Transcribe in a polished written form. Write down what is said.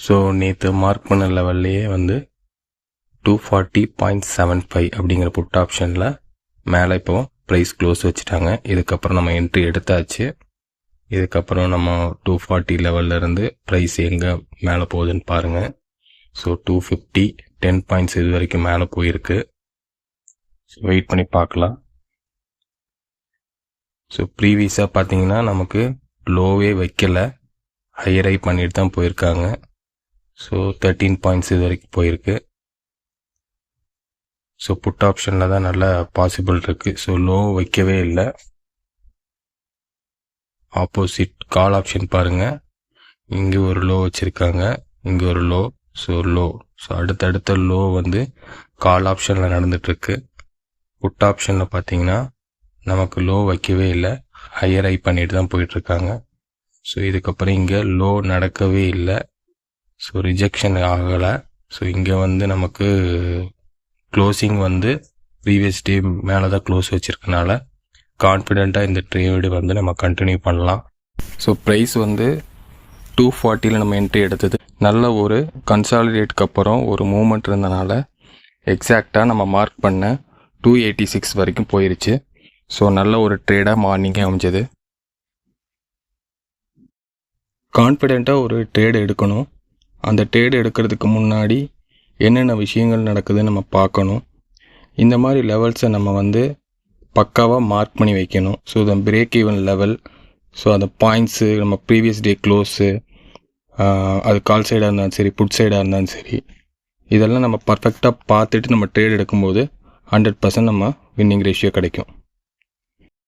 So நேற்று mark பண்ண லெவல்லையே வந்து 240.75 அப்படிங்கிற புட் ஆப்ஷனில் மேலே இப்போ ப்ரைஸ் க்ளோஸ் வச்சுட்டாங்க. இதுக்கப்புறம் நம்ம என்ட்ரி எடுத்தாச்சு. இதுக்கப்புறம் நம்ம 240 லெவல்லேருந்து ப்ரைஸ் எங்கே மேலே போகுதுன்னு பாருங்கள். ஸோ 250 10 பாயிண்ட்ஸ் இது வரைக்கும் மேலே போயிருக்கு. ஸோ வெயிட் பண்ணி பார்க்கலாம். ஸோ ப்ரீவியஸாக பார்த்தீங்கன்னா நமக்கு லோவே வைக்கலை, ஹையரை பண்ணிட்டு தான் போயிருக்காங்க. ஸோ 13 பாயிண்ட்ஸ் இது வரைக்கும் போயிருக்கு. ஸோ புட் ஆப்ஷனில் தான் நல்ல பாசிபிள் இருக்குது. ஸோ லோ வைக்கவே இல்லை. ஆப்போசிட் கால் ஆப்ஷன் பாருங்கள், இங்கே ஒரு லோ வச்சுருக்காங்க, இங்கே ஒரு லோ. ஸோ அடுத்தடுத்த லோ வந்து கால் ஆப்ஷனில் நடந்துகிட்ருக்கு. புட் ஆப்ஷனில் பார்த்தீங்கன்னா நமக்கு லோ வைக்கவே இல்லை, ஹையர் ஐ பண்ணிட்டு தான் போயிட்டுருக்காங்க. ஸோ இதுக்கப்புறம் இங்கே லோ நடக்கவே இல்லை. ஸோ ரிஜெக்ஷன் ஆகலை. ஸோ இங்கே வந்து நமக்கு க்ளோசிங் வந்து ப்ரீவியஸ் டே மேலே தான் க்ளோஸ் வச்சுருக்கனால கான்ஃபிடெண்ட்டாக இந்த ட்ரேடு வந்து நம்ம கண்டினியூ பண்ணலாம். ஸோ ப்ரைஸ் வந்து 240 நம்ம என்ட்ரி எடுத்தது நல்ல ஒரு கன்சாலிடேட்க்கு அப்புறம் ஒரு மூமெண்ட் இருந்தனால எக்ஸாக்டாக நம்ம மார்க் பண்ண 286 வரைக்கும் போயிருச்சு. ஸோ நல்ல ஒரு ட்ரேடாக மார்னிங்கே அமைஞ்சது. கான்ஃபிடெண்ட்டாக ஒரு ட்ரேடு எடுக்கணும். அந்த ட்ரேடு எடுக்கிறதுக்கு முன்னாடி என்னென்ன விஷயங்கள் நடக்குதுன்னு நம்ம பார்க்கணும். இந்த மாதிரி லெவல்ஸை நம்ம வந்து பக்காவாக மார்க் பண்ணி வைக்கணும். ஸோ இந்த பிரேக் ஈவன் லெவல், ஸோ அந்த பாயிண்ட்ஸு, நம்ம ப்ரீவியஸ் டே க்ளோஸு, அது கால் சைடாக இருந்தாலும் சரி, புட் சைடாக இருந்தாலும் சரி, இதெல்லாம் நம்ம பர்ஃபெக்டாக பார்த்துட்டு நம்ம ட்ரேட் எடுக்கும்போது 100% நம்ம வின்னிங் ரேஷியோ கிடைக்கும்.